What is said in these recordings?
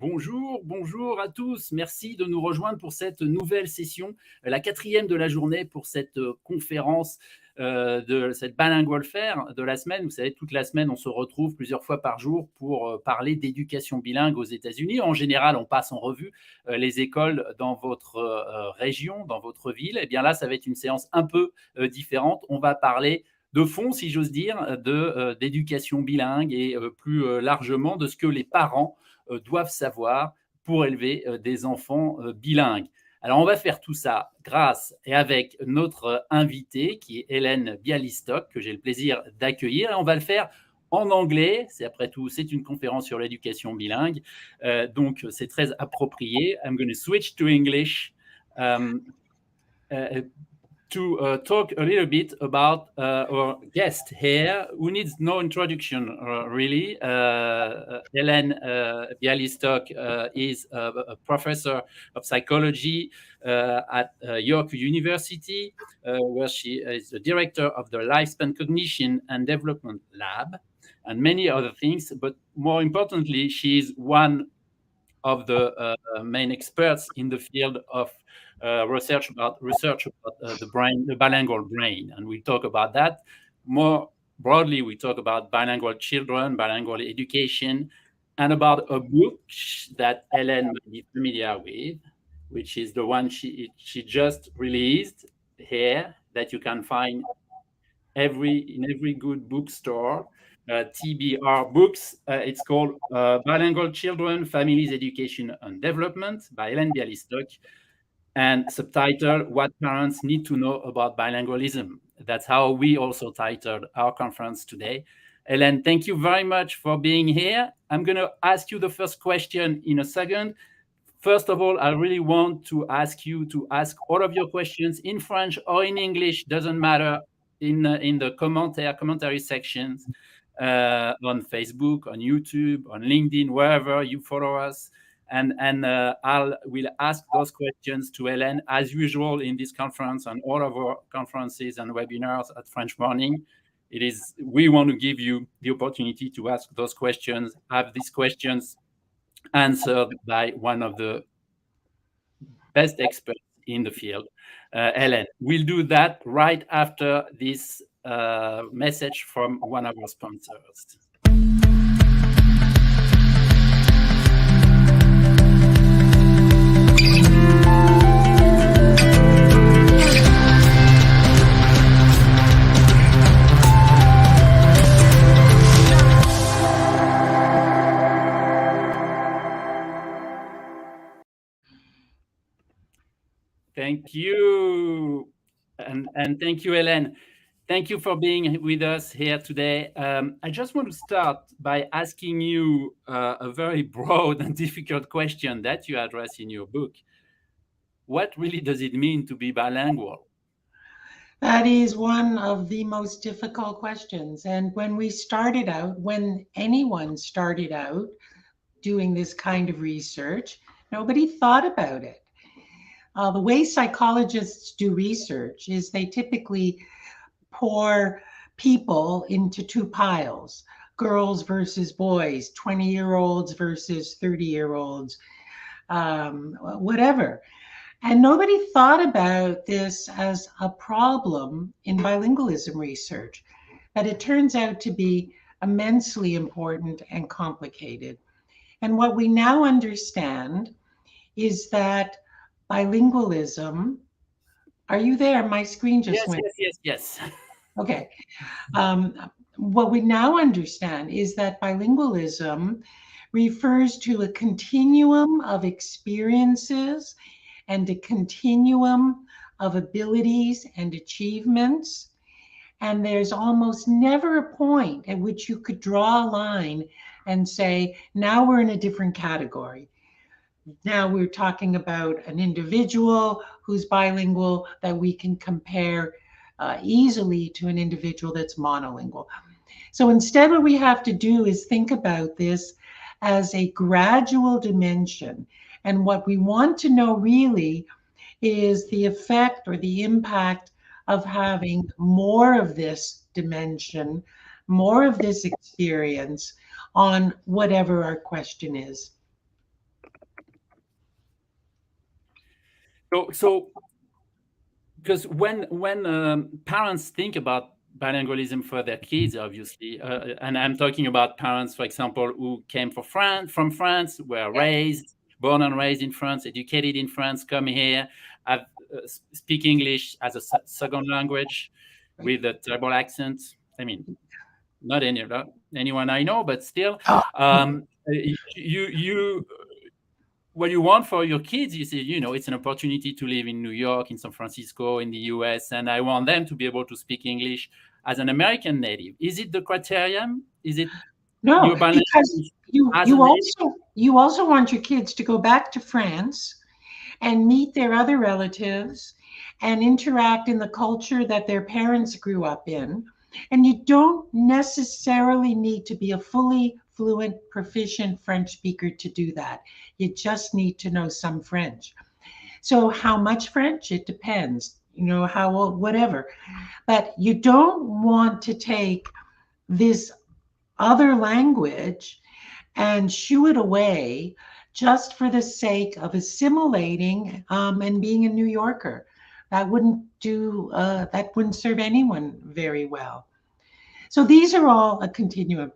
Bonjour, bonjour à tous. Merci de nous rejoindre pour cette nouvelle session, la 4e de la journée pour cette conférence de cette Bilingual Fair de la semaine. Vous savez, toute la semaine, on se retrouve plusieurs fois par jour pour parler d'éducation bilingue aux États-Unis. En général, on passe en revue les écoles dans votre région, dans votre ville. Et bien là, ça va être une séance un peu différente. On va parler de fond, si j'ose dire, d'éducation bilingue et plus largement de ce que les parents doivent savoir pour élever des enfants bilingues. Alors, on va faire tout ça grâce et avec notre invitée qui est Ellen Bialystok, que j'ai le plaisir d'accueillir. Et on va le faire en anglais. C'est après tout, c'est une conférence sur l'éducation bilingue. Donc, c'est très approprié. I'm going to switch to English. To talk a little bit about our guest here, who needs no introduction, really. Ellen Bialystok is a professor of psychology at York University, where she is the director of the Lifespan Cognition and Development Lab, and many other things. But more importantly, she is one of the main experts in the field of research about the brain, the bilingual brain, and we talk about that. More broadly, we talk about bilingual children, bilingual education, and about a book that Ellen might be familiar with, which is the one she just released here, that you can find in every good bookstore. TBR Books. It's called Bilingual Children, Families, Education and Development by Ellen Bialystok, and subtitled What Parents Need to Know About Bilingualism. That's how we also titled our conference today. Ellen, thank you very much for being here. I'm going to ask you the first question in a second. First of all, I really want to ask you to ask all of your questions in French or in English, doesn't matter, in the commentary sections on Facebook, on YouTube, on LinkedIn, wherever you follow us. And we'll ask those questions to Ellen, as usual in this conference and all of our conferences and webinars at French Morning. We want to give you the opportunity to ask those questions, have these questions answered by one of the best experts in the field, Ellen. We'll do that right after this message from one of our sponsors. Thank you. And thank you, Ellen. Thank you for being with us here today. I just want to start by asking you a very broad and difficult question that you address in your book. What really does it mean to be bilingual? That is one of the most difficult questions. And when anyone started out doing this kind of research, nobody thought about it. The way psychologists do research is they typically pour people into two piles, girls versus boys, 20-year-olds versus 30-year-olds, whatever. And nobody thought about this as a problem in bilingualism research, but it turns out to be immensely important and complicated. And what we now understand is that bilingualism, are you there? My screen just went. Yes. Okay. What we now understand is that bilingualism refers to a continuum of experiences and a continuum of abilities and achievements. And there's almost never a point at which you could draw a line and say, now we're in a different category. Now we're talking about an individual who's bilingual that we can compare easily to an individual that's monolingual. So instead, what we have to do is think about this as a gradual dimension. And what we want to know really is the effect or the impact of having more of this dimension, more of this experience on whatever our question is. So because when parents think about bilingualism for their kids, obviously, and I'm talking about parents, for example, who came from France, were born and raised in France, educated in France, come here, have, speak English as a second language Right. with a terrible accent. I mean, not anyone I know, but still, Oh, you what you want for your kids, you say, it's an opportunity to live in New York, in San Francisco, in the US, and I want them to be able to speak English as an American native. Is it the criterion? Is it no, your bilingual because you as a you native? also you also want your kids to go back to France and meet their other relatives and interact in the culture that their parents grew up in. And you don't necessarily need to be a fully fluent, proficient French speaker to do that. You just need to know some French. So, how much French? It depends, how old, whatever. But you don't want to take this other language and shoo it away just for the sake of assimilating and being a New Yorker. That wouldn't serve anyone very well. So these are all a continuum.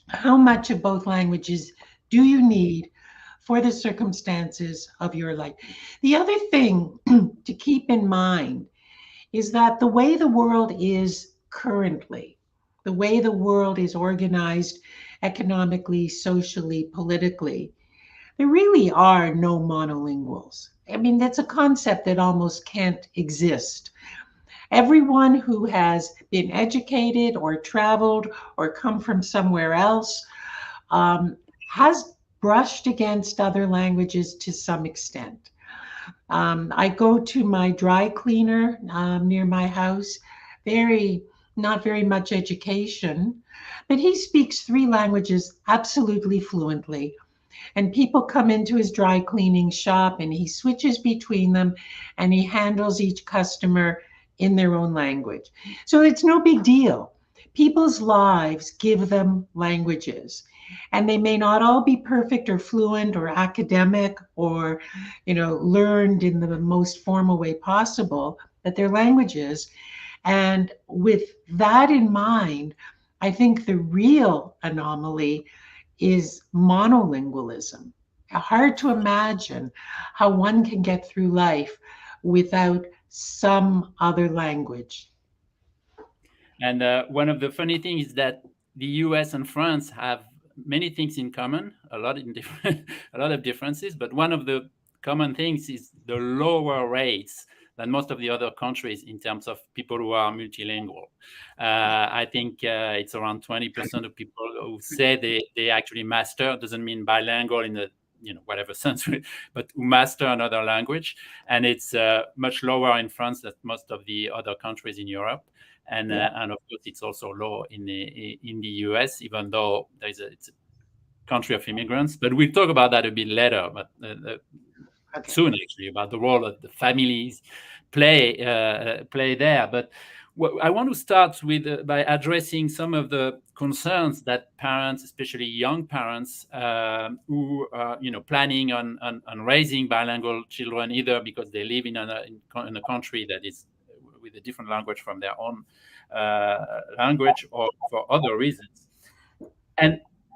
How much of both languages do you need for the circumstances of your life? The other thing to keep in mind is that the way the world is currently, the way the world is organized economically, socially, politically, there really are no monolinguals. I mean, that's a concept that almost can't exist. Everyone who has been educated or traveled or come from somewhere else has brushed against other languages to some extent. I go to my dry cleaner near my house, not very much education, but he speaks three languages absolutely fluently. And people come into his dry cleaning shop and he switches between them and he handles each customer in their own language. So it's no big deal. People's lives give them languages. And they may not all be perfect or fluent or academic or, learned in the most formal way possible, but they're languages. And with that in mind, I think the real anomaly is monolingualism. Hard to imagine how one can get through life without some other language. And one of the funny things is that the US and France have many things in common, a lot of differences, but one of the common things is the lower rates than most of the other countries in terms of people who are multilingual. I think it's around 20% of people who say they actually master, doesn't mean bilingual in the whatever sense, but who master another language. And it's much lower in France than most of the other countries in Europe. And of course, it's also low in the US, even though it's a country of immigrants. But we'll talk about that a bit later, but Okay. soon actually, about the role that the families play there. But I want to start with by addressing some of the concerns that parents, especially young parents, who are planning on raising bilingual children, either because they live in a country that is with a different language from their own language, or for other reasons.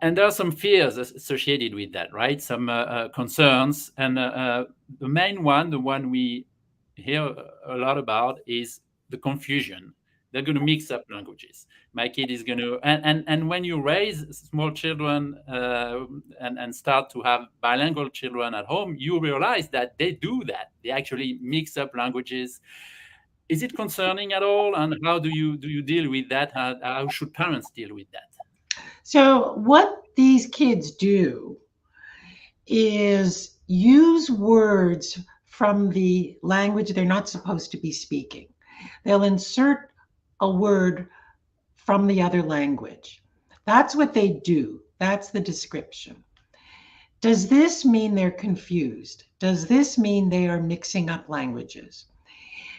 And there are some fears associated with that, right? Some concerns, and the main one, the one we hear a lot about, is the confusion. They're going to mix up languages. My kid is going to, and when you raise small children and start to have bilingual children at home, you realize that they do that. They actually mix up languages. Is it concerning at all? And how do you deal with that? How should parents deal with that? So, what these kids do is use words from the language they're not supposed to be speaking. They'll insert a word from the other language. That's what they do. That's the description. Does this mean they're confused? Does this mean they are mixing up languages?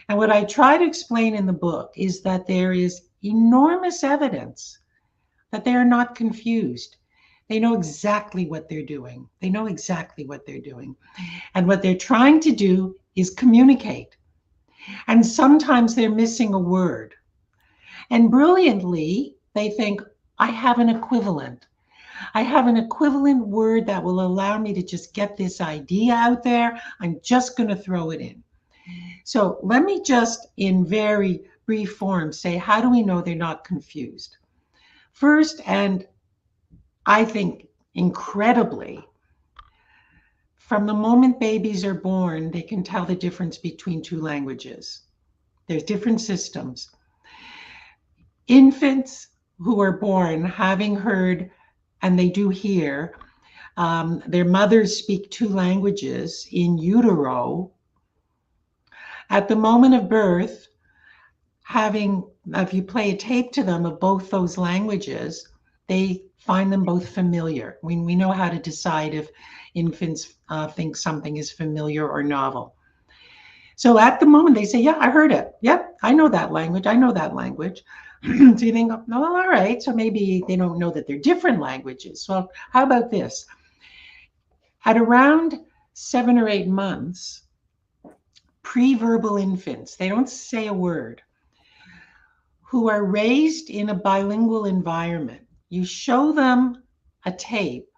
And what I try to explain in the book is that there is enormous evidence that they are not confused. They know exactly what they're doing. They know exactly what they're doing. And what they're trying to do is communicate. And sometimes they're missing a word. And brilliantly, they think, I have an equivalent. I have an equivalent word that will allow me to just get this idea out there. I'm just going to throw it in. So let me just, in very brief form, say, how do we know they're not confused? First, and I think incredibly, from the moment babies are born, they can tell the difference between two languages. There's different systems. Infants who are born having heard, and they do hear, their mothers speak two languages in utero. At the moment of birth, if you play a tape to them of both those languages, they find them both familiar. We know how to decide if infants think something is familiar or novel. So at the moment they say, yeah, I heard it. Yep, I know that language. I know that language. So you think, oh, all right. So maybe they don't know that they're different languages. So how about this? At around 7 or 8 months, pre-verbal infants, they don't say a word, who are raised in a bilingual environment, you show them a tape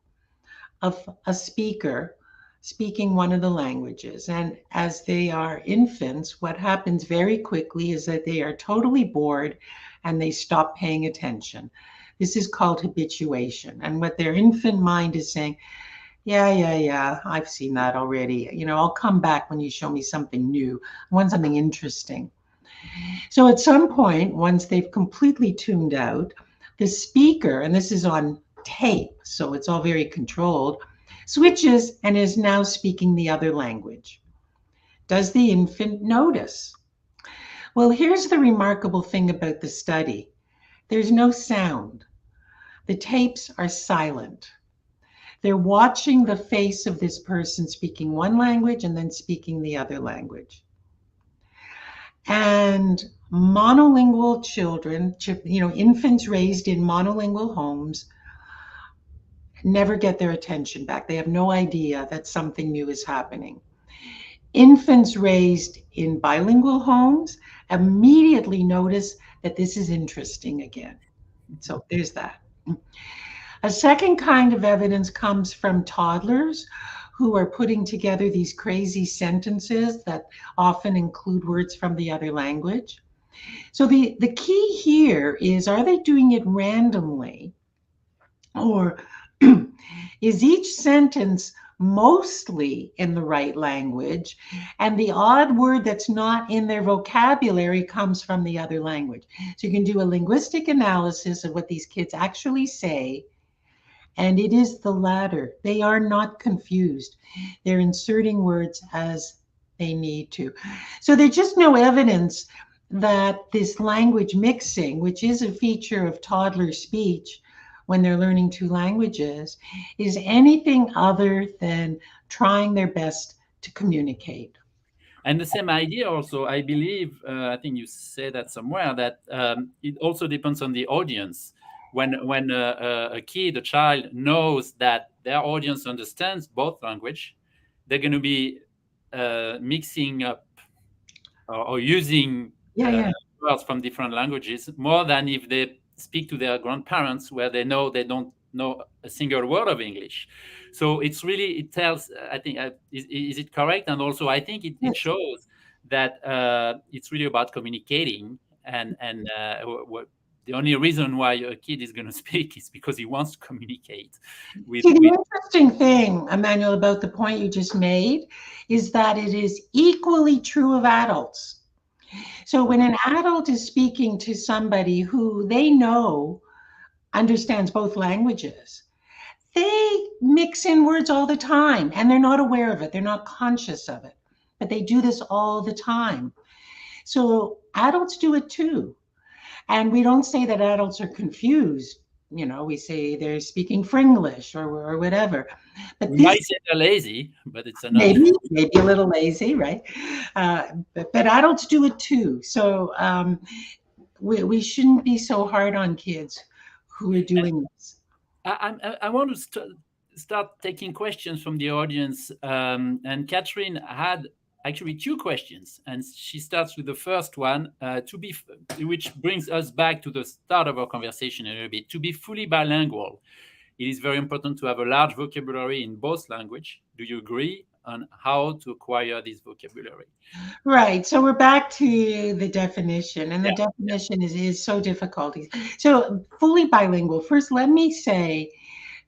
of a speaker speaking one of the languages. And as they are infants, what happens very quickly is that they are totally bored and they stop paying attention. This is called habituation. And what their infant mind is saying, yeah, I've seen that already. I'll come back when you show me something new. I want something interesting. So at some point, once they've completely tuned out, the speaker, and this is on tape, so it's all very controlled, switches and is now speaking the other language. Does the infant notice? Well, here's the remarkable thing about the study. There's no sound. The tapes are silent. They're watching the face of this person speaking one language and then speaking the other language. And monolingual children, infants raised in monolingual homes, never get their attention back. They have no idea that something new is happening. Infants raised in bilingual homes immediately notice that this is interesting again. So there's that. A second kind of evidence comes from toddlers who are putting together these crazy sentences that often include words from the other language. So the key here is, are they doing it randomly? Or is each sentence mostly in the right language, and the odd word that's not in their vocabulary comes from the other language? So you can do a linguistic analysis of what these kids actually say, and it is the latter. They are not confused. They're inserting words as they need to. So there's just no evidence that this language mixing, which is a feature of toddler speech, when they're learning two languages, is anything other than trying their best to communicate. And the same idea also, I believe, I think you say that somewhere, that it also depends on the audience. When a kid, a child knows that their audience understands both language, they're going to be mixing up or using words from different languages more than if they speak to their grandparents where they know they don't know a single word of English. So it tells, I think, is it correct? And also I think it shows that it's really about communicating, and the only reason why a kid is going to speak is because he wants to communicate with. See, the interesting thing, Emmanuel, about the point you just made is that it is equally true of adults. So when an adult is speaking to somebody who they know understands both languages, they mix in words all the time and they're not aware of it. They're not conscious of it, but they do this all the time. So adults do it too. And we don't say that adults are confused. We say they're speaking Fringlish or whatever. But we might say they're lazy, but it's another. Maybe a little lazy, right? But adults do it too. So we shouldn't be so hard on kids who are doing this. I want to start taking questions from the audience. And Catherine had actually two questions, and she starts with the first one, which brings us back to the start of our conversation a little bit. To be fully bilingual, it is very important to have a large vocabulary in both language. Do you agree on how to acquire this vocabulary? Right. So we're back to the definition, and the Yeah, yeah. definition is so difficult. So fully bilingual. First, let me say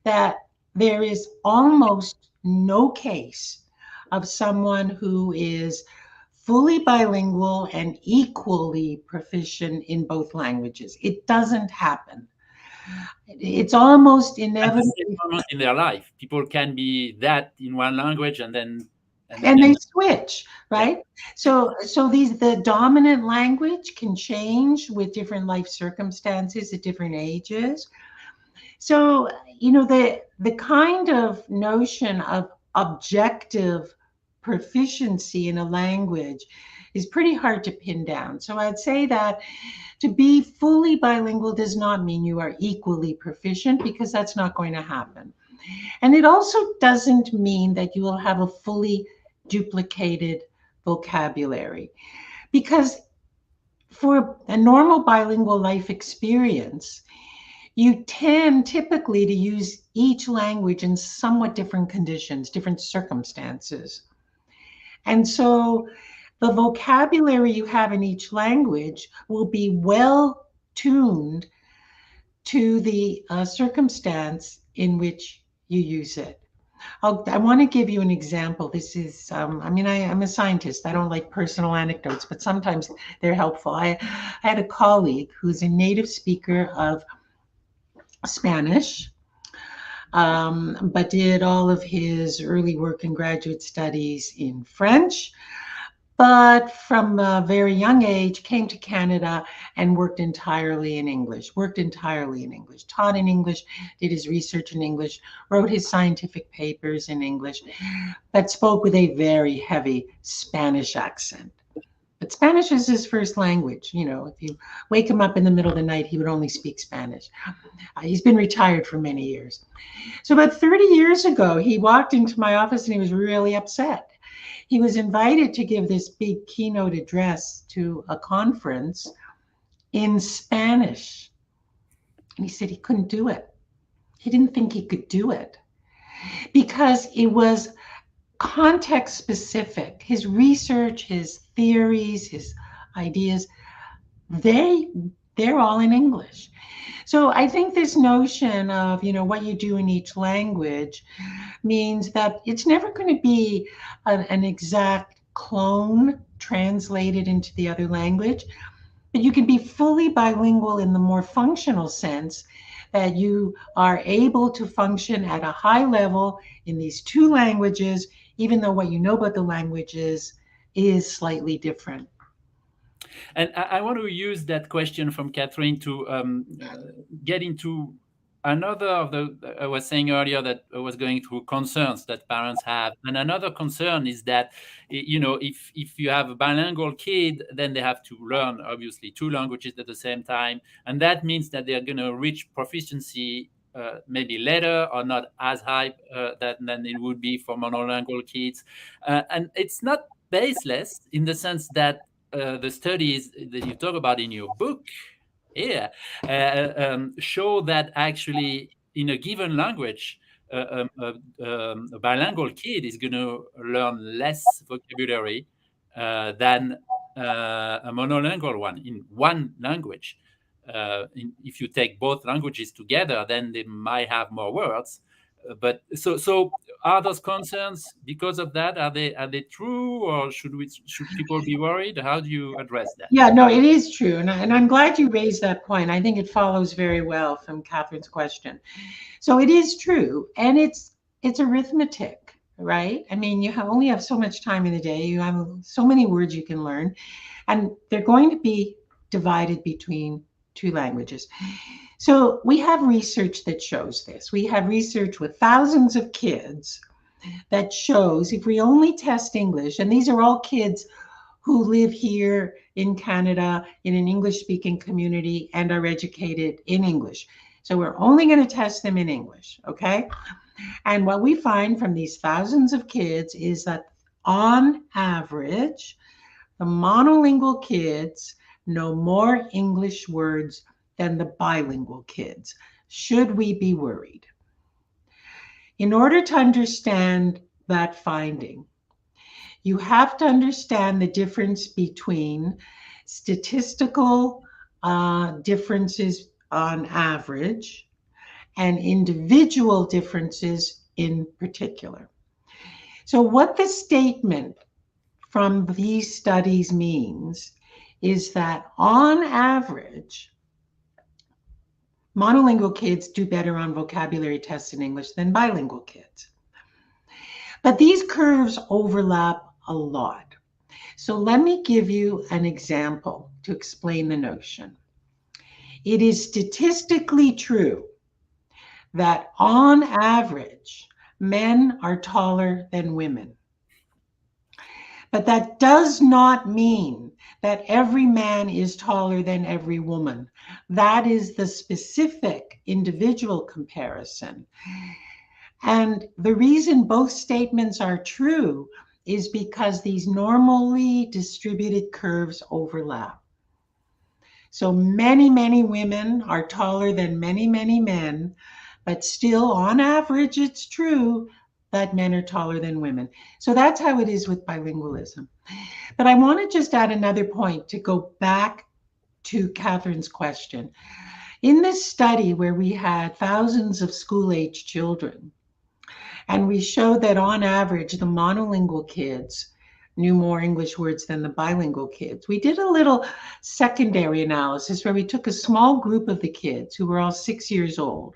that there is almost no case of someone who is fully bilingual and equally proficient in both languages. It doesn't happen. It's almost At the inevitable. same moment in their life, people can be that in one language and then And they in switch, yeah. right? So the dominant language can change with different life circumstances at different ages. So, the kind of notion of objective proficiency in a language is pretty hard to pin down. So I'd say that to be fully bilingual does not mean you are equally proficient, because that's not going to happen. And it also doesn't mean that you will have a fully duplicated vocabulary, because for a normal bilingual life experience, you tend typically to use each language in somewhat different conditions, different circumstances. And so the vocabulary you have in each language will be well tuned to the circumstance in which you use it. I want to give you an example. This is, I'm a scientist. I don't like personal anecdotes, but sometimes they're helpful. I had a colleague who's a native speaker of Spanish, but did all of his early work and graduate studies in French. But from a very young age, came to Canada and worked entirely in English, taught in English, did his research in English, wrote his scientific papers in English, but spoke with a very heavy Spanish accent. But Spanish is his first language. If you wake him up in the middle of the night, he would only speak Spanish. He's been retired for many years. So about 30 years ago, he walked into my office and he was really upset. He was invited to give this big keynote address to a conference in Spanish. And he said he couldn't do it. He didn't think he could do it because it was context specific. His research, his theories, his ideas, they're all in English. So I think this notion of, what you do in each language means that it's never going to be an exact clone translated into the other language, but you can be fully bilingual in the more functional sense, that you are able to function at a high level in these two languages, even though what you know about the languages is slightly different. And I want to use that question from Catherine to get into another of the, I was saying earlier that I was going through concerns that parents have. And another concern is that, if you have a bilingual kid, then they have to learn, obviously, two languages at the same time. And that means that they're going to reach proficiency maybe later, or not as high than it would be for monolingual kids. And it's not baseless in the sense that the studies that you talk about in your book, yeah, show that actually in a given language, a bilingual kid is going to learn less vocabulary than a monolingual one in one language. If you take both languages together, then they might have more words. But so are those concerns because of that? Are they true, or should people be worried? How do you address that? Yeah, no, it is true. And I'm glad you raised that point. I think it follows very well from Catherine's question. So it is true. And it's arithmetic, right? I mean, only have so much time in the day. You have so many words you can learn, and they're going to be divided between two languages. So we have research that shows this. We have research with thousands of kids that shows if we only test English, and these are all kids who live here in Canada in an English speaking community and are educated in English. So we're only going to test them in English, okay? And what we find from these thousands of kids is that on average, the monolingual kids know more English words than the bilingual kids. Should we be worried? In order to understand that finding, you have to understand the difference between statistical differences on average and individual differences in particular. So what the statement from these studies means is that on average, monolingual kids do better on vocabulary tests in English than bilingual kids. But these curves overlap a lot. So let me give you an example to explain the notion. It is statistically true that on average, men are taller than women. But that does not mean that every man is taller than every woman. That is the specific individual comparison. And the reason both statements are true is because these normally distributed curves overlap. So many, many women are taller than many, many men, but still on average, it's true that men are taller than women. So that's how it is with bilingualism. But I want to just add another point to go back to Catherine's question. In this study where we had thousands of school-age children, and we showed that on average, the monolingual kids knew more English words than the bilingual kids. We did a little secondary analysis where we took a small group of the kids who were all 6 years old,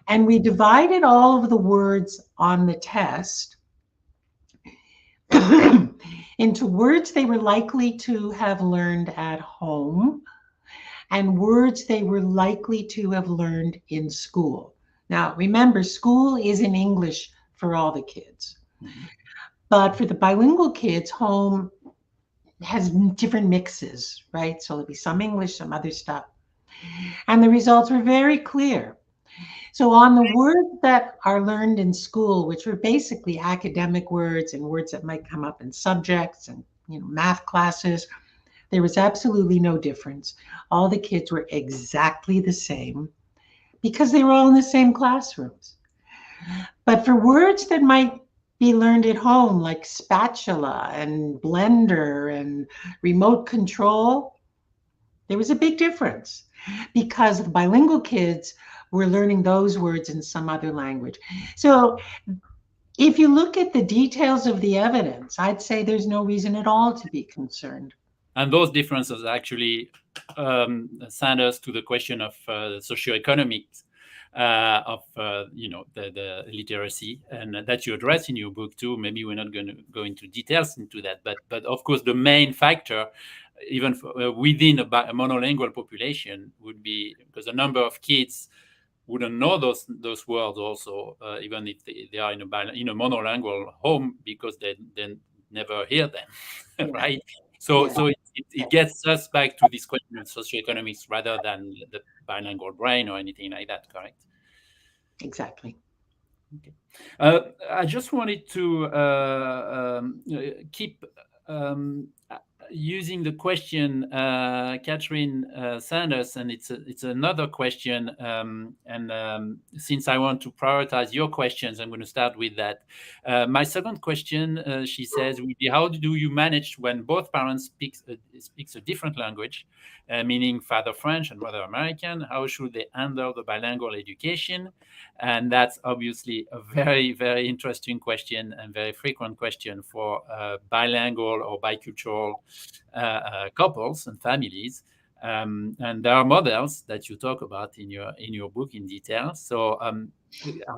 and we divided all of the words on the test into words they were likely to have learned at home and words they were likely to have learned in school. Now, remember, school is in English for all the kids. But for the bilingual kids, home has different mixes, right? So there'll be some English, some other stuff. And the results were very clear. So on the words that are learned in school, which were basically academic words and words that might come up in subjects and math classes, there was absolutely no difference. All the kids were exactly the same because they were all in the same classrooms. But for words that might be learned at home, like spatula and blender and remote control, there was a big difference because the bilingual kids were learning those words in some other language. So if you look at the details of the evidence, I'd say there's no reason at all to be concerned. And those differences actually send us to the question of socioeconomics of the literacy, and that you address in your book too. Maybe we're not going to go into details into that, but of course the main factor, even within a monolingual population, would be because a number of kids wouldn't know those words also, even if they are in a monolingual home because they never hear them, right? So it gets us back to this question of socioeconomics rather than the bilingual brain or anything like that, correct? Exactly. Okay. I just wanted to keep using the question Catherine Sanders, and it's another question. And since I want to prioritize your questions, I'm going to start with that. My second question, she says, would be how do you manage when both parents speaks a different language, meaning father French and mother American? How should they handle the bilingual education? And that's obviously a very, very interesting question and very frequent question for bilingual or bicultural couples and families. And there are models that you talk about in your book in detail. So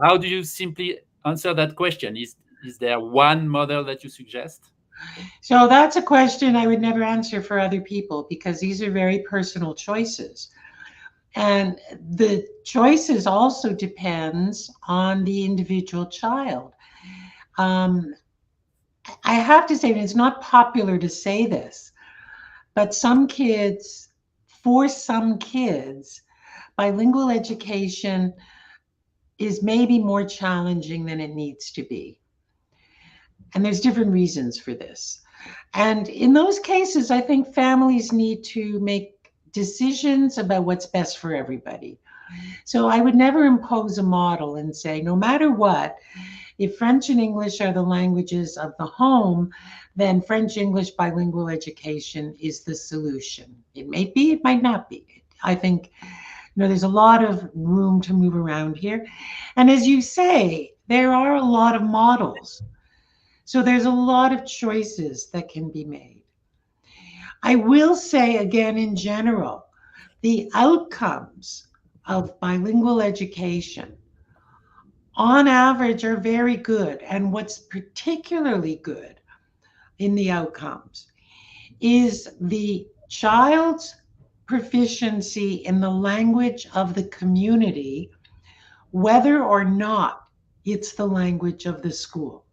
how do you simply answer that question? Is there one model that you suggest? So that's a question I would never answer for other people because these are very personal choices. And the choices also depends on the individual child. I have to say, and it's not popular to say this, but for some kids, bilingual education is maybe more challenging than it needs to be. And there's different reasons for this. And in those cases, I think families need to make decisions about what's best for everybody. So I would never impose a model and say, no matter what, if French and English are the languages of the home, then French English bilingual education is the solution. It may be, it might not be. I think there's a lot of room to move around here. And as you say, there are a lot of models. So there's a lot of choices that can be made. I will say again, in general, the outcomes of bilingual education on average are very good. And what's particularly good in the outcomes is the child's proficiency in the language of the community, whether or not it's the language of the school.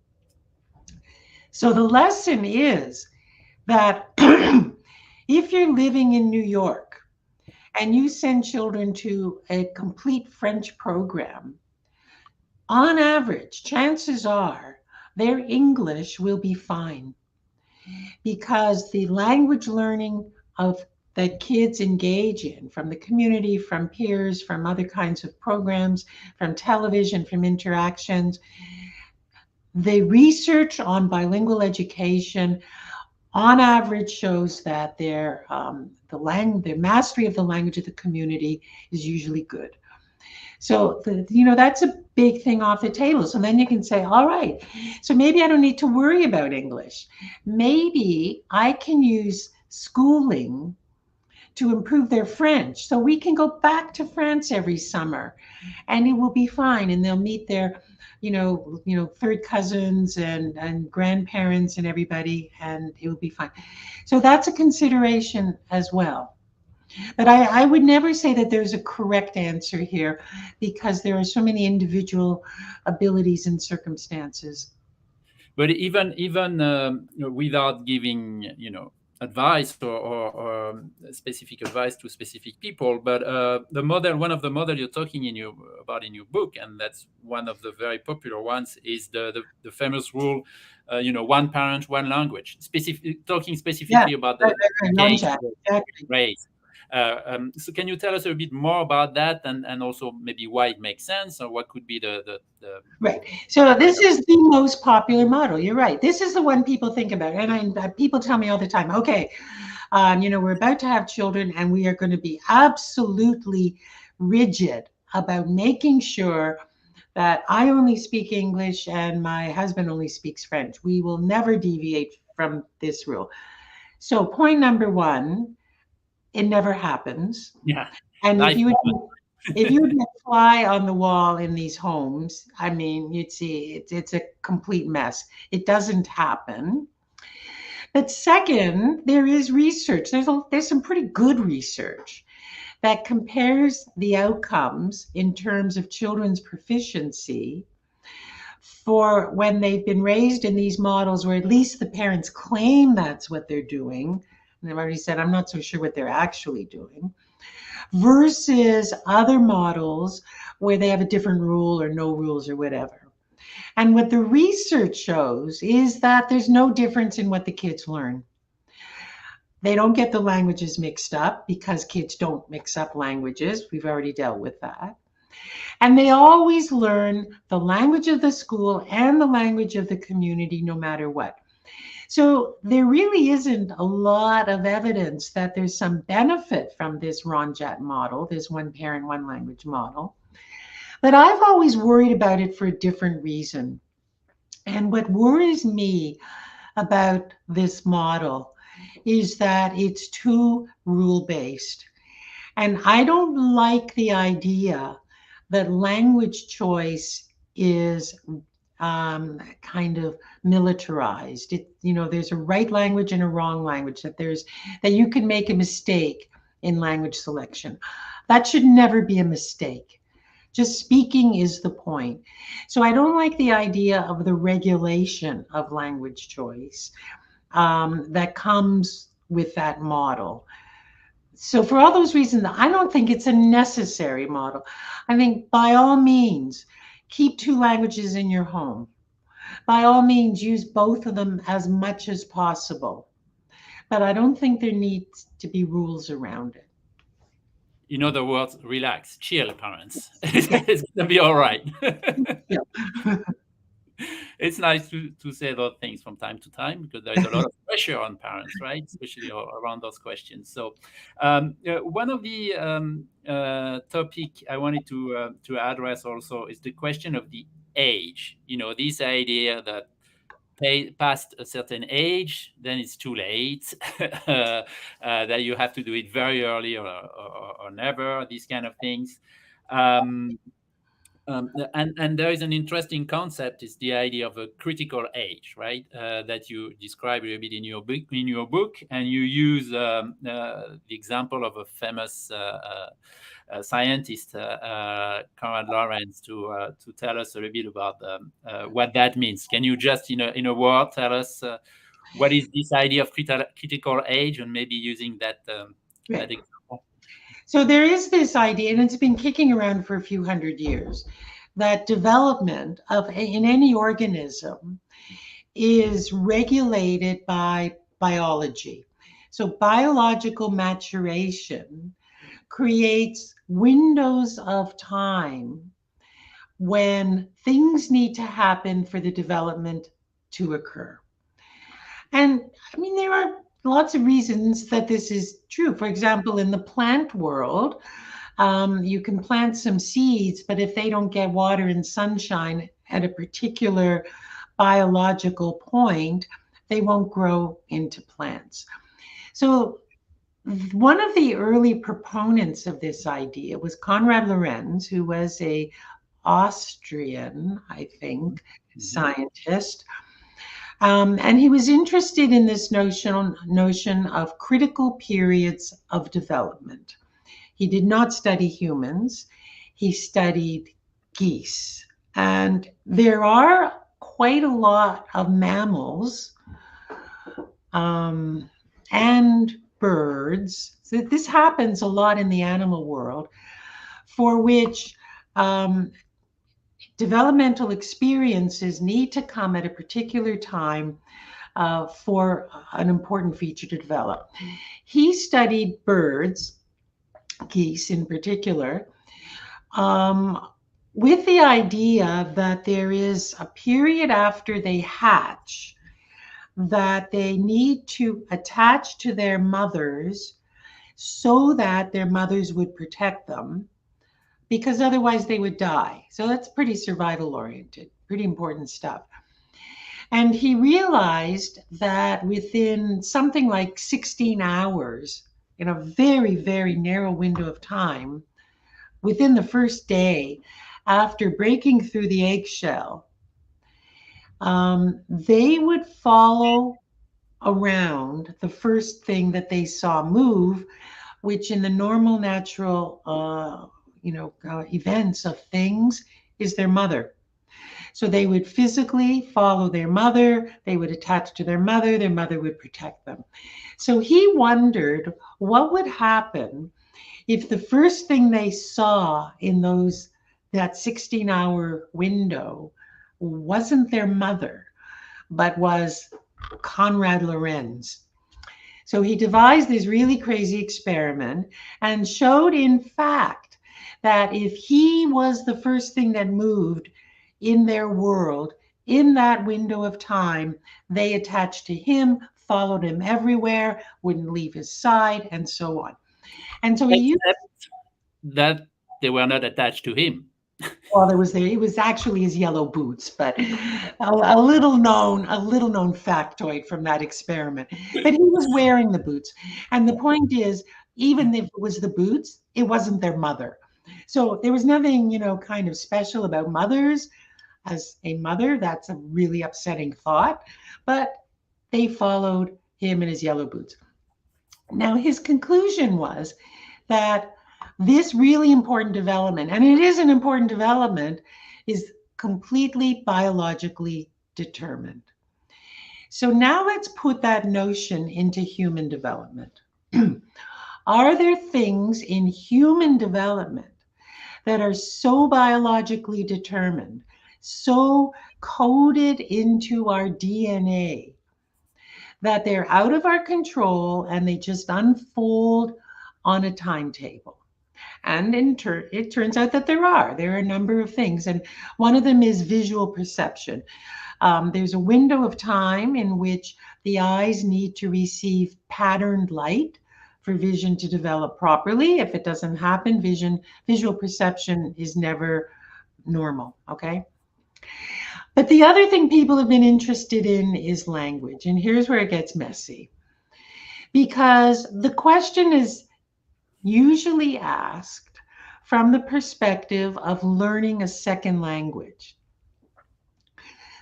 So the lesson is that if you're living in New York and you send children to a complete French program, on average, chances are their English will be fine, because the language learning of that kids engage in from the community, from peers, from other kinds of programs, from television, from interactions, the research on bilingual education on average shows that their mastery of the language of the community is usually good. So that's a big thing off the table. So then you can say, all right, so maybe I don't need to worry about English. Maybe I can use schooling to improve their French. So we can go back to France every summer and it will be fine. And they'll meet their third cousins and grandparents and everybody, and it will be fine. So that's a consideration as well. But I would never say that there's a correct answer here, because there are so many individual abilities and circumstances. But even without giving advice or specific advice to specific people, but one of the model you're talking about in your book, and that's one of the very popular ones, is the famous rule, one parent, one language. Talking specifically about the case race. So can you tell us a bit more about that, and also maybe why it makes sense, or what could be the right? So this is the most popular model. You're right. This is the one people think about, and people tell me all the time, okay, we're about to have children, and we are going to be absolutely rigid about making sure that I only speak English and my husband only speaks French. We will never deviate from this rule. So point number one, it never happens. Yeah. And if you would fly on the wall in these homes, I mean, you'd see it's a complete mess. It doesn't happen. But second, there is research. There's some pretty good research that compares the outcomes in terms of children's proficiency for when they've been raised in these models, where at least the parents claim that's what they're doing. And I've already said, I'm not so sure what they're actually doing, versus other models where they have a different rule or no rules or whatever. And what the research shows is that there's no difference in what the kids learn. They don't get the languages mixed up, because kids don't mix up languages. We've already dealt with that. And they always learn the language of the school and the language of the community, no matter what. So there really isn't a lot of evidence that there's some benefit from this Ronjat model, this one parent, one language model. But I've always worried about it for a different reason. And what worries me about this model is that it's too rule-based. And I don't like the idea that language choice is kind of militarized. There's a right language and a wrong language, that you can make a mistake in language selection. That should never be a mistake. Just speaking is the point. So I don't like the idea of the regulation of language choice that comes with that model. So for all those reasons, I don't think it's a necessary model. I think by all means, keep two languages in your home. By all means, use both of them as much as possible. But I don't think there needs to be rules around it. In other words, relax, chill, parents. Yeah. It's gonna be all right. Yeah. It's nice to say those things from time to time because there is a lot of pressure on parents, right? Especially around those questions. So, one of the topic I wanted to address also is the question of the age. You know, this idea that past a certain age, then it's too late. That you have to do it very early or never. These kind of things. Um, and there is an interesting concept is the idea of a critical age, right? That you describe a little bit in your book. And you use the example of a famous scientist, Conrad Lorenz, to tell us a little bit about what that means. Can you just, in a word, tell us what is this idea of critical age, and maybe using that Right. example? So there is this idea, and it's been kicking around for a few hundred years, that development of in any organism is regulated by biology. So biological maturation creates windows of time when things need to happen for the development to occur. And I mean, there are lots of reasons that this is true. For example, in the plant world, you can plant some seeds, but if they don't get water and sunshine at a particular biological point, they won't grow into plants. So, one of the early proponents of this idea was Konrad Lorenz, who was a Austrian, I think, Mhm. scientist. And he was interested in this notion of critical periods of development. He did not study humans, he studied geese. And there are quite a lot of mammals and birds. So this happens a lot in the animal world, for which developmental experiences need to come at a particular time for an important feature to develop. He studied birds, geese in particular, um, with the idea that there is a period after they hatch that they need to attach to their mothers so that their mothers would protect them, because otherwise they would die. So that's pretty survival oriented, pretty important stuff. And he realized that within something like 16 hours, in a very, very narrow window of time, within the first day after breaking through the eggshell, they would follow around the first thing that they saw move, which in the normal natural, events of things is their mother. So they would physically follow their mother, they would attach to their mother would protect them. So he wondered what would happen if the first thing they saw in that 16-hour window wasn't their mother, but was Konrad Lorenz. So he devised this really crazy experiment and showed, in fact, that if he was the first thing that moved in their world in that window of time, they attached to him, followed him everywhere, wouldn't leave his side, and so on. And so he used, Except that they were not attached to him. well, it was actually his yellow boots, but a little known factoid from that experiment. But he was wearing the boots. And the point is, even if it was the boots, it wasn't their mother. So there was nothing, kind of special about mothers. As a mother, that's a really upsetting thought. But they followed him in his yellow boots. Now, his conclusion was that this really important development, and it is an important development, is completely biologically determined. So now let's put that notion into human development. Are there things in human development that are so biologically determined, so coded into our DNA, that they're out of our control and they just unfold on a timetable? And it turns out that there are a number of things. And one of them is visual perception. There's a window of time in which the eyes need to receive patterned light for vision to develop properly. If it doesn't happen, visual perception is never normal, okay? But the other thing people have been interested in is language. And here's where it gets messy. Because the question is usually asked from the perspective of learning a second language.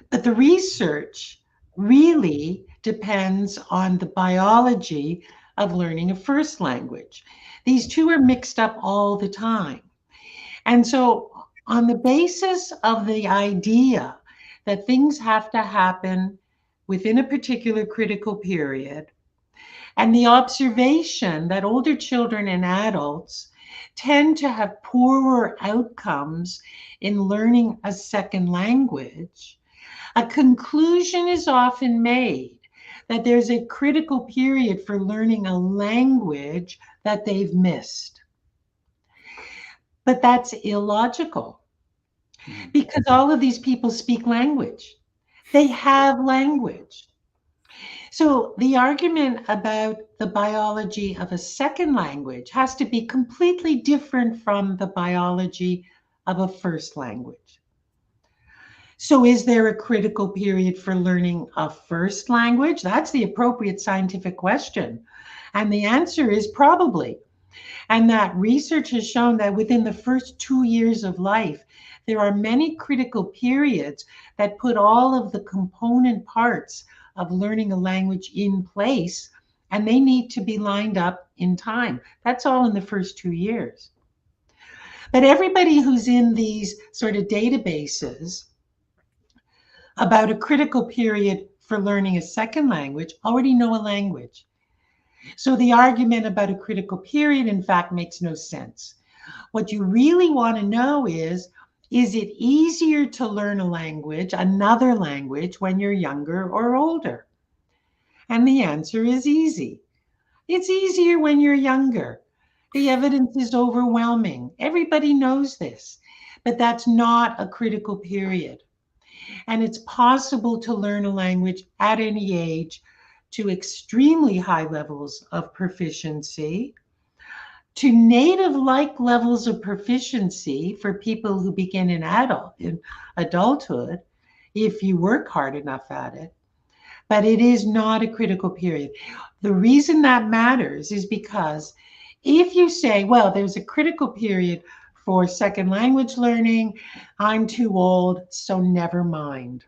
But the research really depends on the biology of learning a first language. These two are mixed up all the time. And so, on the basis of the idea that things have to happen within a particular critical period, and the observation that older children and adults tend to have poorer outcomes in learning a second language, a conclusion is often made that there's a critical period for learning a language that they've missed. But that's illogical because all of these people speak language. They have language. So the argument about the biology of a second language has to be completely different from the biology of a first language. So is there a critical period for learning a first language? That's the appropriate scientific question. And the answer is probably. And that research has shown that within the first 2 years of life, there are many critical periods that put all of the component parts of learning a language in place, and they need to be lined up in time. That's all in the first 2 years. But everybody who's in these sort of databases about a critical period for learning a second language already know a language. So the argument about a critical period, in fact, makes no sense. What you really want to know is it easier to learn a language, another language, when you're younger or older? And the answer is easy. It's easier when you're younger. The evidence is overwhelming. Everybody knows this, but that's not a critical period. And it's possible to learn a language at any age to extremely high levels of proficiency, to native-like levels of proficiency for people who begin in adulthood, if you work hard enough at it. But it is not a critical period. The reason that matters is because if you say, well, there's a critical period for second language learning, I'm too old, so never mind.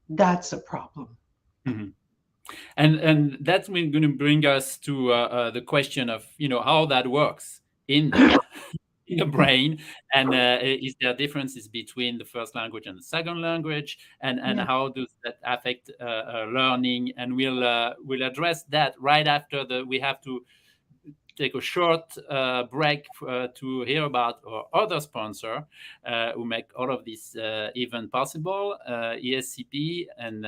That's a problem. Mm-hmm. And that's going to bring us to the question of how that works in the brain, and is there differences between the first language and the second language, and Yeah. how does that affect learning? And we'll address that right after we have to take a short break to hear about our other sponsor who make all of this event possible, ESCP and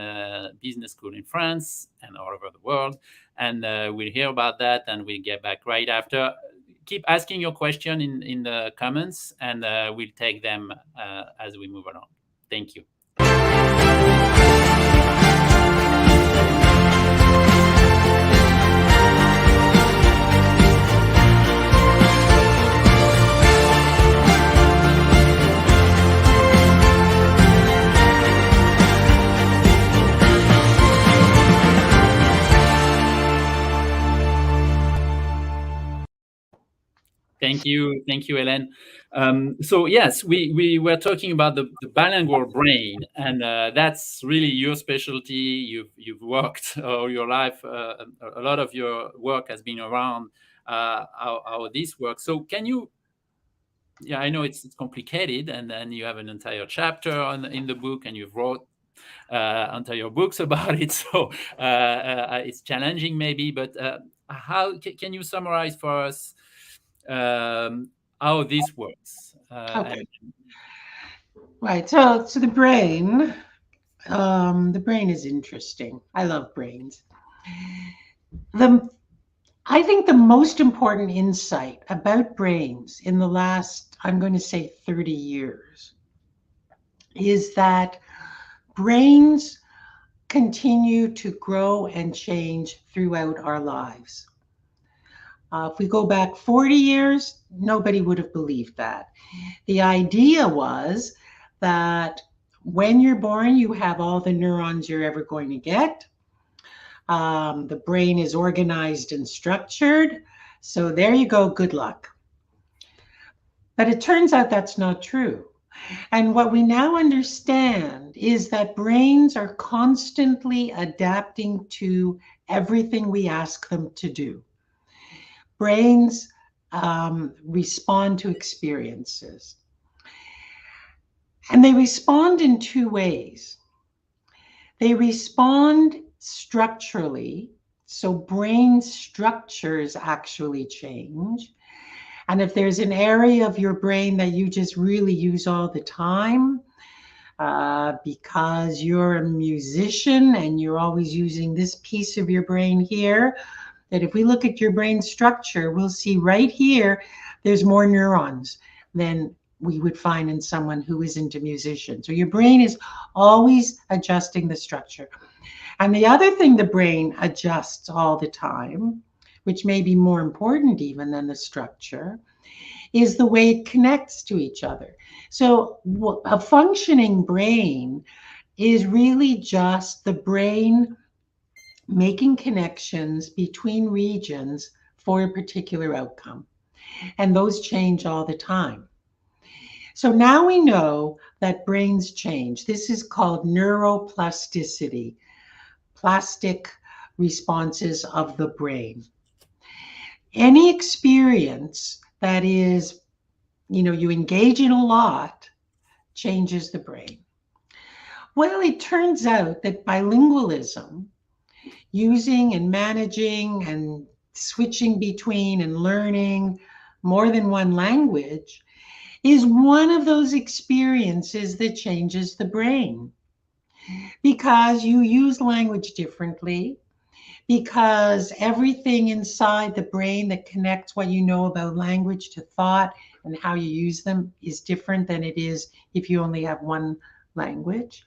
business school in France and all over the world. And we'll hear about that, and we'll get back right after. Keep asking your question in the comments, and we'll take them as we move along. Thank you. Thank you, Ellen. So yes, we were talking about the bilingual brain, and that's really your specialty. You've worked all your life. A lot of your work has been around how this works. So can you? Yeah, I know it's complicated, and then you have an entire chapter in the book, and you've wrote entire books about it. So it's challenging, maybe, but How can you summarize for us how this works? Okay, right. So the brain is interesting. I love brains. The I think the most important insight about brains in the last, I'm going to say 30 years, is that brains continue to grow and change throughout our lives. If we go back 40 years, nobody would have believed that. The idea was that when you're born, you have all the neurons you're ever going to get. The brain is organized and structured. So there you go, good luck. But it turns out that's not true. And what we now understand is that brains are constantly adapting to everything we ask them to do. Brains respond to experiences. And they respond in two ways. They respond structurally, so brain structures actually change. And if there's an area of your brain that you just really use all the time, because you're a musician and you're always using this piece of your brain here, that if we look at your brain structure, we'll see right here, there's more neurons than we would find in someone who isn't a musician. So your brain is always adjusting the structure. And the other thing the brain adjusts all the time, which may be more important even than the structure, is the way it connects to each other. So a functioning brain is really just the brain making connections between regions for a particular outcome. And those change all the time. So now we know that brains change. This is called neuroplasticity, plastic responses of the brain. Any experience that is, you engage in a lot changes the brain. Well, it turns out that bilingualism, using and managing and switching between and learning more than one language, is one of those experiences that changes the brain. Because you use language differently, because everything inside the brain that connects what you know about language to thought and how you use them is different than it is if you only have one language.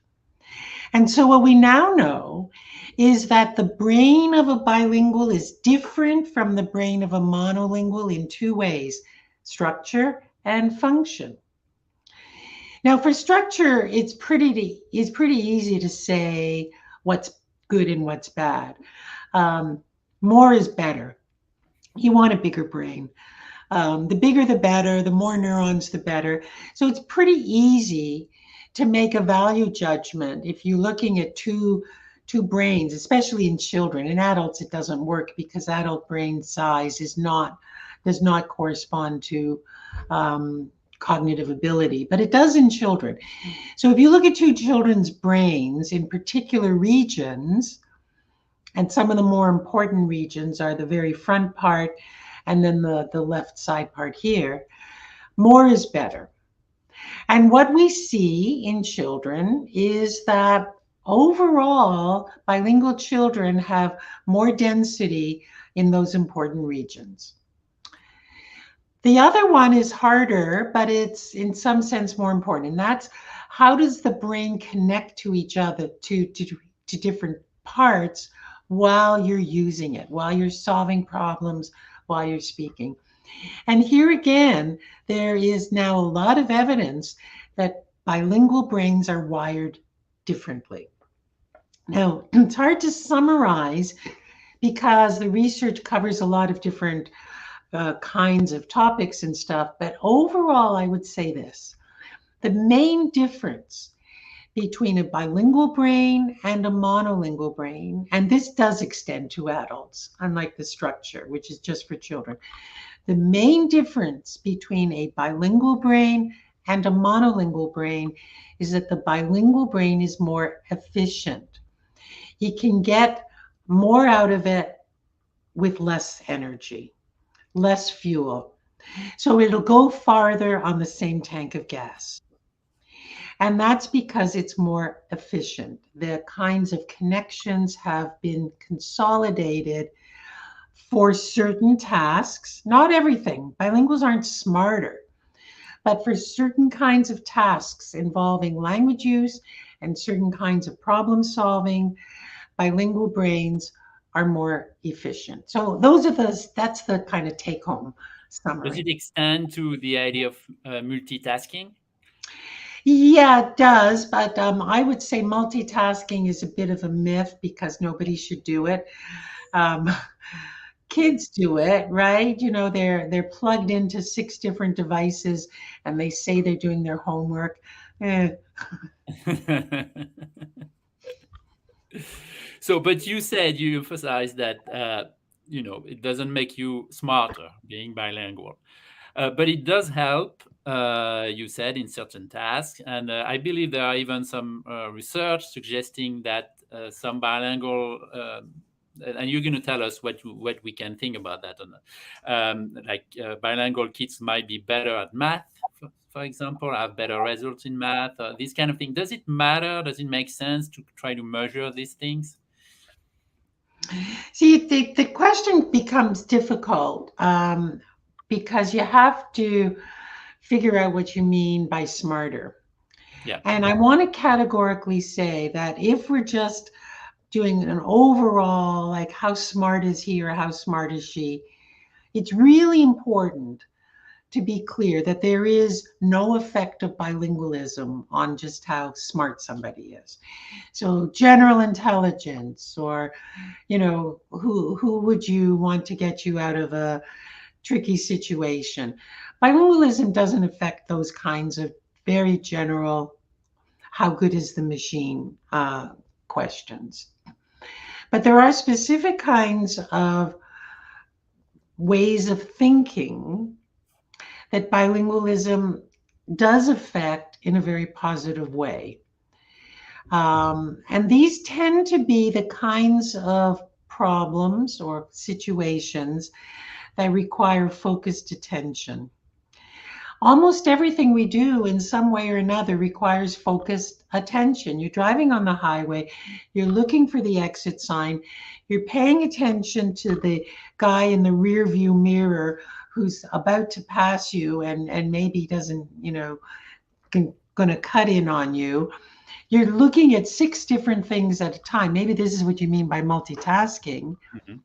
And so what we now know is that the brain of a bilingual is different from the brain of a monolingual in two ways: structure and function. Now, for structure, it's pretty easy to say what's good and what's bad. More is better. You want a bigger brain. The bigger, the better. The more neurons, the better. So it's pretty easy to make a value judgment if you're looking at two brains, especially in children. In adults, it doesn't work because adult brain size does not correspond to cognitive ability, but it does in children. So if you look at two children's brains in particular regions, and some of the more important regions are the very front part and then the left side part here, more is better. And what we see in children is that overall, bilingual children have more density in those important regions. The other one is harder, but it's in some sense more important. And that's, how does the brain connect to each other, to different parts while you're using it, while you're solving problems, while you're speaking. And here again, there is now a lot of evidence that bilingual brains are wired differently. Now, it's hard to summarize because the research covers a lot of different kinds of topics and stuff. But overall, I would say this: the main difference between a bilingual brain and a monolingual brain, and this does extend to adults, unlike the structure, which is just for children. The main difference between a bilingual brain and a monolingual brain is that the bilingual brain is more efficient. You can get more out of it with less energy, less fuel. So it'll go farther on the same tank of gas. And that's because it's more efficient. The kinds of connections have been consolidated for certain tasks, not everything. Bilinguals aren't smarter, but for certain kinds of tasks involving language use and certain kinds of problem solving, bilingual brains are more efficient. So that's the kind of take home Does summary. it extend to the idea of multitasking? Yeah, it does, but I would say multitasking is a bit of a myth because nobody should do it. Um, kids do it, right? You know, they're plugged into 6 different devices and they say they're doing their homework. Eh, So, but you said you emphasized that it doesn't make you smarter being bilingual, but it does help. You said in certain tasks, and I believe there are even some research suggesting that some bilingual. And you're going to tell us what we can think about that or not. Bilingual kids might be better at math, for example, have better results in math, this kind of thing. Does it matter? Does it make sense to try to measure these things? See, the question becomes difficult because you have to figure out what you mean by smarter. Yeah. And I want to categorically say that if we're just doing an overall, like how smart is he or how smart is she, it's really important to be clear that there is no effect of bilingualism on just how smart somebody is. So general intelligence, or who would you want to get you out of a tricky situation? Bilingualism doesn't affect those kinds of very general, how good is the machine questions. But there are specific kinds of ways of thinking that bilingualism does affect in a very positive way. And these tend to be the kinds of problems or situations that require focused attention. Almost everything we do in some way or another requires focused attention. You're driving on the highway, you're looking for the exit sign, you're paying attention to the guy in the rear view mirror who's about to pass you and maybe doesn't, going to cut in on you. You're looking at 6 different things at a time. Maybe this is what you mean by multitasking, Mhm.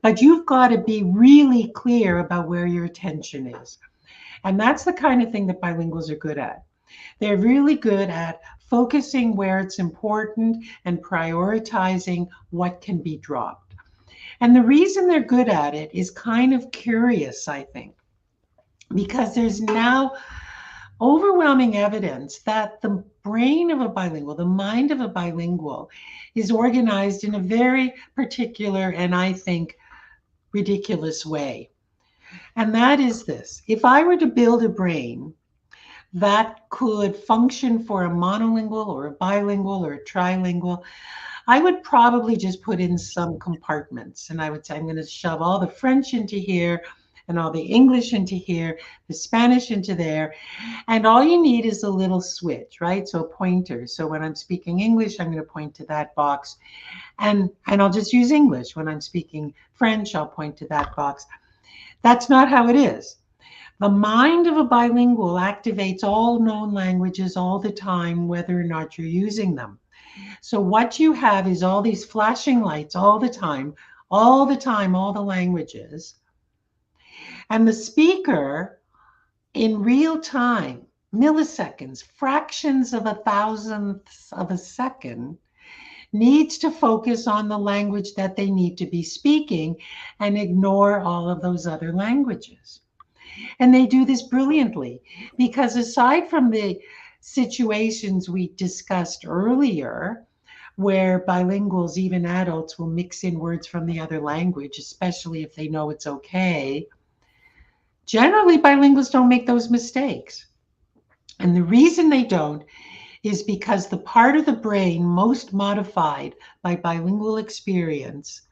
but you've got to be really clear about where your attention is. And that's the kind of thing that bilinguals are good at. They're really good at focusing where it's important and prioritizing what can be dropped. And the reason they're good at it is kind of curious, I think, because there's now overwhelming evidence that the brain of a bilingual, the mind of a bilingual, is organized in a very particular and I think ridiculous way. And that is this: if I were to build a brain that could function for a monolingual or a bilingual or a trilingual, I would probably just put in some compartments. And I would say, I'm going to shove all the French into here and all the English into here, the Spanish into there. And all you need is a little switch, right? So a pointer. So when I'm speaking English, I'm going to point to that box. And I'll just use English. When I'm speaking French, I'll point to that box. That's not how it is. The mind of a bilingual activates all known languages all the time, whether or not you're using them. So what you have is all these flashing lights all the time, all the time, all the languages. And the speaker in real time, milliseconds, fractions of a thousandth of a second, needs to focus on the language that they need to be speaking and ignore all of those other languages. And they do this brilliantly because aside from the situations we discussed earlier, where bilinguals, even adults, will mix in words from the other language, especially if they know it's okay, generally bilinguals don't make those mistakes. And the reason they don't is because the part of the brain most modified by bilingual experience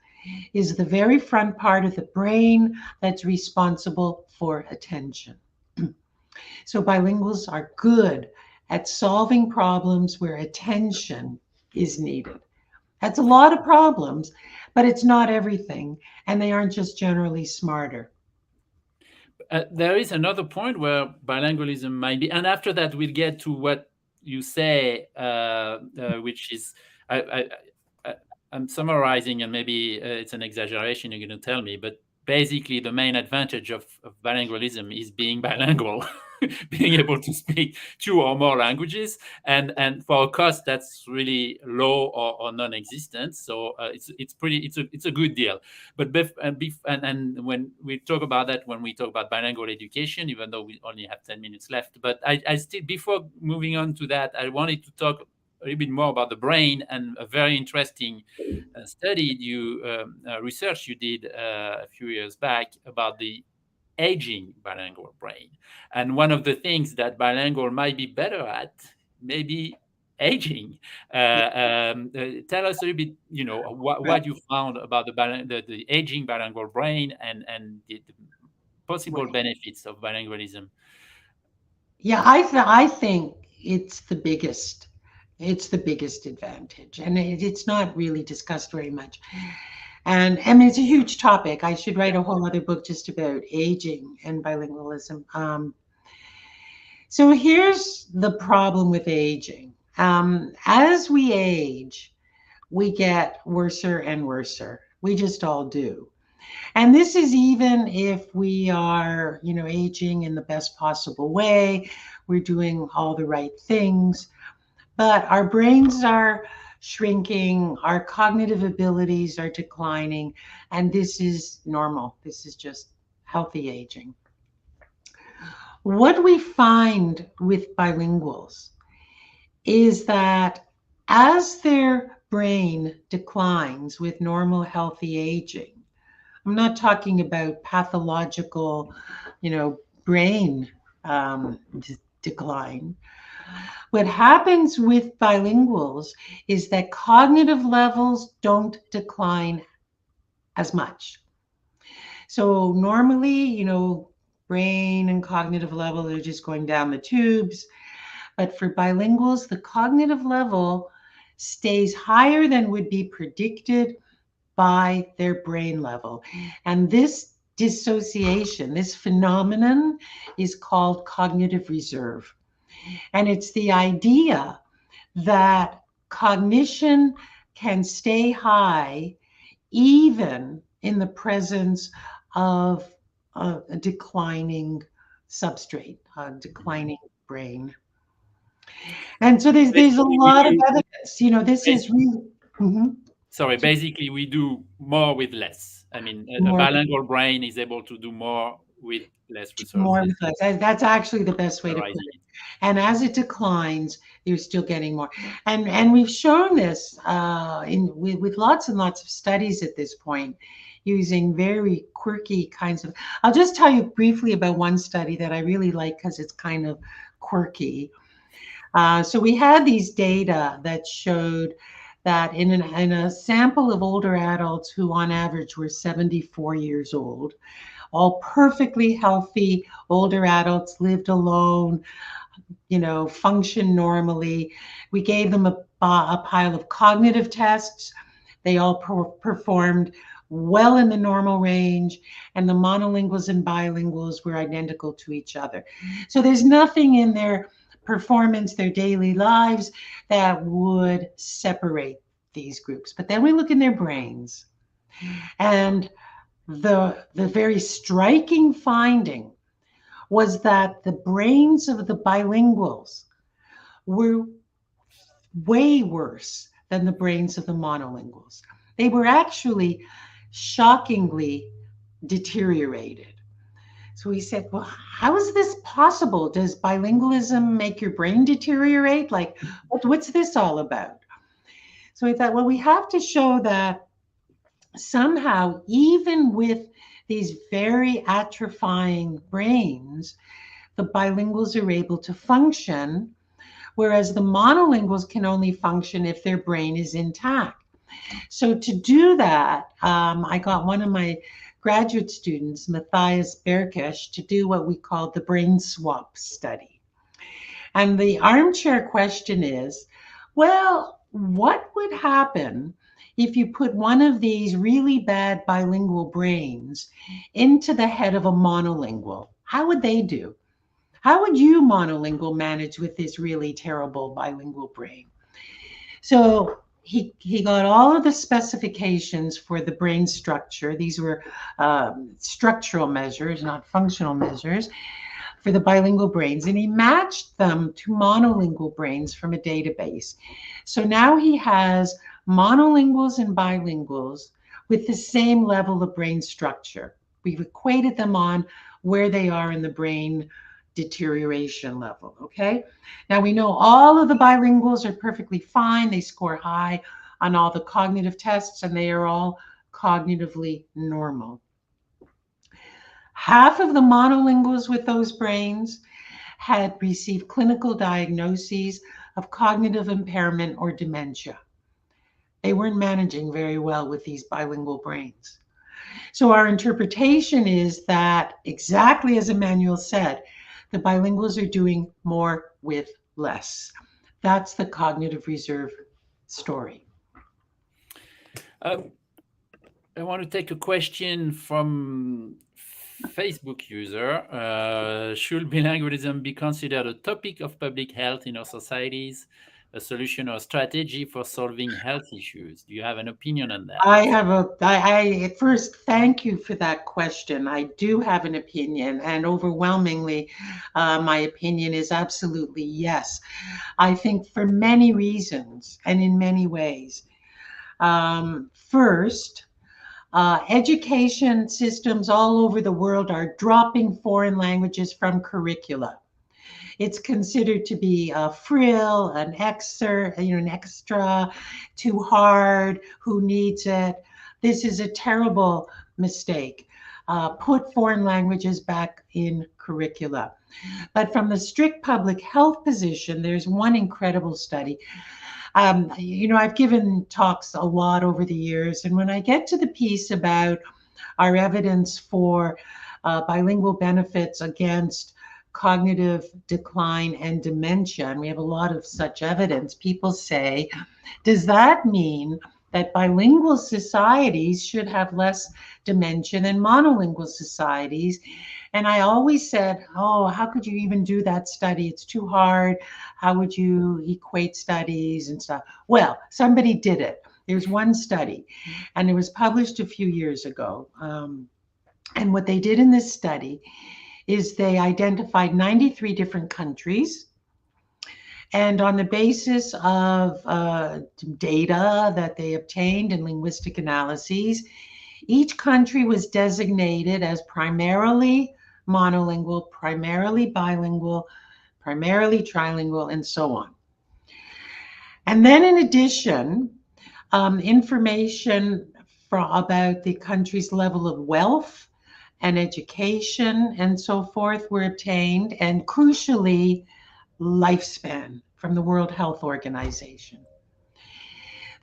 is the very front part of the brain that's responsible for attention. So bilinguals are good at solving problems where attention is needed. That's a lot of problems, but it's not everything, and they aren't just generally smarter. There is another point where bilingualism might be, and after that we'll get to what you say, which is, I, I, I, I'm summarizing, and maybe it's an exaggeration. You're going to tell me, but basically the main advantage of bilingualism is being bilingual, being able to speak two or more languages, and for a cost that's really low or non-existent. So it's a good deal. But and when we talk about that, when we talk about bilingual education, even though we only have 10 minutes left, but I still, before moving on to that, I wanted to talk a little bit more about the brain, and a very interesting research you did a few years back about the aging bilingual brain. And one of the things that bilingual might be better at, maybe aging. Tell us a little bit, what you found about the aging bilingual brain, and the possible benefits of bilingualism. Yeah, I think it's the biggest. It's the biggest advantage, and it's not really discussed very much. And I mean, it's a huge topic. I should write a whole other book just about aging and bilingualism. So here's the problem with aging. As we age, we get worser and worser. We just all do. And this is even if we are, aging in the best possible way. We're doing all the right things, but our brains are shrinking, our cognitive abilities are declining, and this is normal. This is just healthy aging. What we find with bilinguals is that as their brain declines with normal, healthy aging, I'm not talking about pathological, brain decline. What happens with bilinguals is that cognitive levels don't decline as much. So normally, brain and cognitive level are just going down the tubes. But for bilinguals, the cognitive level stays higher than would be predicted by their brain level. And this dissociation, this phenomenon, is called cognitive reserve. And it's the idea that cognition can stay high even in the presence of a declining substrate, a declining brain. And so there's a lot of evidence. This is really. Sorry, basically we do more with less. I mean, a bilingual brain is able to do more with less resources. More with less. That's actually the best way to put it. And as it declines, you're still getting more. And we've shown this with lots and lots of studies at this point, using very quirky kinds of. I'll just tell you briefly about one study that I really like because it's kind of quirky. So we had these data that showed that in a sample of older adults who on average were 74 years old, all perfectly healthy older adults, lived alone, function normally. We gave them a pile of cognitive tests. They all performed well in the normal range, and the monolinguals and bilinguals were identical to each other. So there's nothing in their performance, their daily lives, that would separate these groups. But then we look in their brains, and the very striking finding was that the brains of the bilinguals were way worse than the brains of the monolinguals. They were actually shockingly deteriorated. So we said, well, how is this possible? Does bilingualism make your brain deteriorate? Like, what's this all about? So we thought, well, we have to show that somehow, even with these very atrophying brains, the bilinguals are able to function, whereas the monolinguals can only function if their brain is intact. So to do that, I got one of my graduate students, Matthias Berkesh, to do what we call the brain swap study. And the armchair question is, well, what would happen if you put one of these really bad bilingual brains into the head of a monolingual? How would they do? How would you, monolingual, manage with this really terrible bilingual brain? So he got all of the specifications for the brain structure. These were structural measures, not functional measures, for the bilingual brains, and he matched them to monolingual brains from a database. So now he has monolinguals and bilinguals with the same level of brain structure. We've equated them on where they are in the brain deterioration level. Okay. Now we know all of the bilinguals are perfectly fine. They score high on all the cognitive tests and they are all cognitively normal. Half of the monolinguals with those brains had received clinical diagnoses of cognitive impairment or dementia. They weren't managing very well with these bilingual brains. So our interpretation is that, exactly as Emmanuel said, the bilinguals are doing more with less. That's the cognitive reserve story. I want to take a question from Facebook user. Should bilingualism be considered a topic of public health in our societies, a solution or strategy for solving health issues? Do you have an opinion on that? I first thank you for that question. I do have an opinion, and overwhelmingly, my opinion is absolutely yes. I think for many reasons and in many ways. First, education systems all over the world are dropping foreign languages from curricula. It's considered to be a frill, an extra, too hard, who needs it. This is a terrible mistake. Put foreign languages back in curricula. But from the strict public health position, there's one incredible study. I've given talks a lot over the years, and when I get to the piece about our evidence for bilingual benefits against cognitive decline and dementia, and we have a lot of such evidence, people say, does that mean that bilingual societies should have less dementia than monolingual societies? And I always said, oh, how could you even do that study? It's too hard. How would you equate studies and stuff? Well, somebody did it. There's one study, and it was published a few years ago. And what they did in this study is they identified 93 different countries. And on the basis of data that they obtained in linguistic analyses, each country was designated as primarily monolingual, primarily bilingual, primarily trilingual, and so on. And then in addition, information about the country's level of wealth and education and so forth were obtained, and crucially, lifespan from the World Health Organization.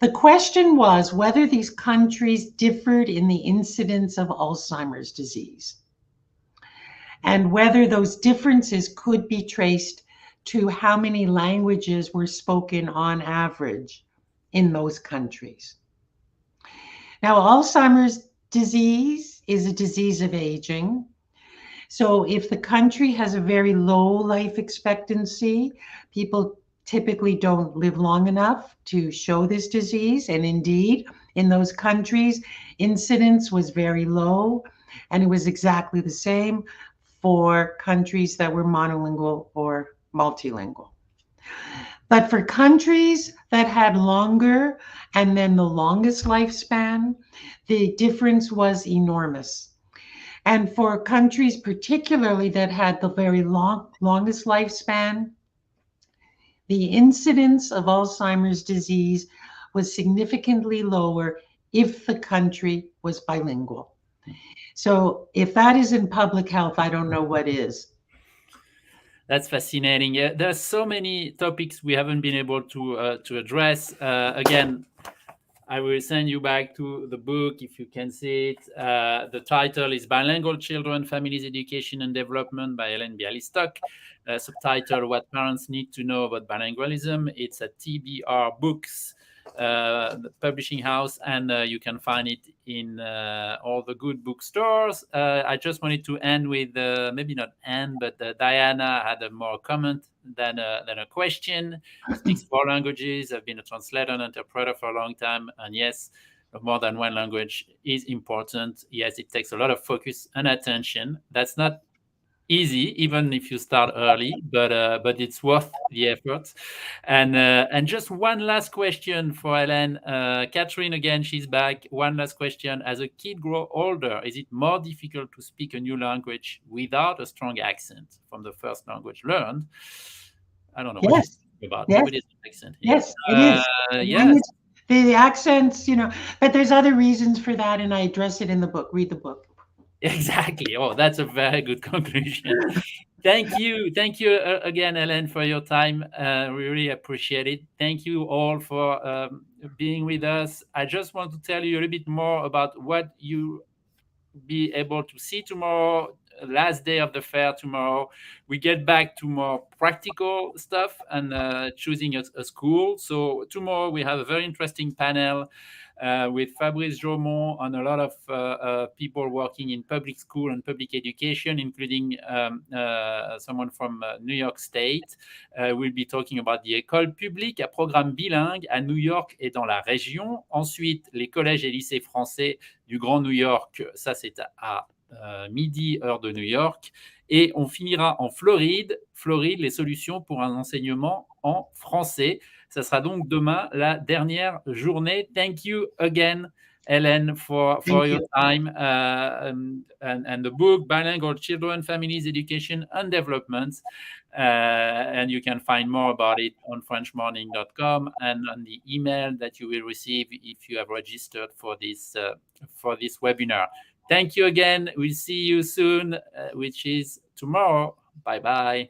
The question was whether these countries differed in the incidence of Alzheimer's disease, and whether those differences could be traced to how many languages were spoken on average in those countries. Now, Alzheimer's disease is a disease of aging. So if the country has a very low life expectancy, people typically don't live long enough to show this disease. And indeed, in those countries, incidence was very low, and it was exactly the same for countries that were monolingual or multilingual. But for countries that had longer and then the longest lifespan, the difference was enormous. And for countries particularly that had the very longest lifespan, the incidence of Alzheimer's disease was significantly lower if the country was bilingual. So if that isn't public health, I don't know what is. That's fascinating. Yeah, there's so many topics we haven't been able to address. Again, I will send you back to the book if you can see it. The title is Bilingual Children, Families, Education and Development by Ellen Bialystok. Subtitle, What Parents Need to Know About Bilingualism. It's at TBR Books, the publishing house, and you can find it in all the good bookstores. I just wanted to end with, maybe not end, but Diana had a more comment than a question. Speaks 4 languages. I've been a translator and interpreter for a long time. And yes, more than one language is important. Yes, it takes a lot of focus and attention. That's not easy, even if you start early, but it's worth the effort. And just one last question for Ellen. Catherine, again, she's back. One last question. As a kid grow older, is it more difficult to speak a new language without a strong accent from the first language learned? I don't know. What do you Yes. think about? Yes. Nobody's accent here. Yes, it is. Yes. The accents, but there's other reasons for that, and I address it in the book. Read the book. Exactly. Oh, that's a very good conclusion. Thank you. Thank you again, Ellen, for your time. We really appreciate it. Thank you all for being with us. I just want to tell you a little bit more about what you be able to see tomorrow, last day of the fair tomorrow. We get back to more practical stuff and choosing a school. So tomorrow we have a very interesting panel with Fabrice Jomont and a lot of people working in public school and public education, including someone from New York State. We'll be talking about the école publique à programme bilingue à New York et dans la région. Ensuite, les collèges et lycées français du Grand New York, ça c'est à midi, heure de New York. Et on finira en Floride, les solutions pour un enseignement en français. Ça sera donc demain la dernière journée. Thank you again, Ellen, for your time and the book, Bilingual Children, Families, Education and Development. And you can find more about it on frenchmorning.com and on the email that you will receive if you have registered for this webinar. Thank you again. We'll see you soon, which is tomorrow. Bye-bye.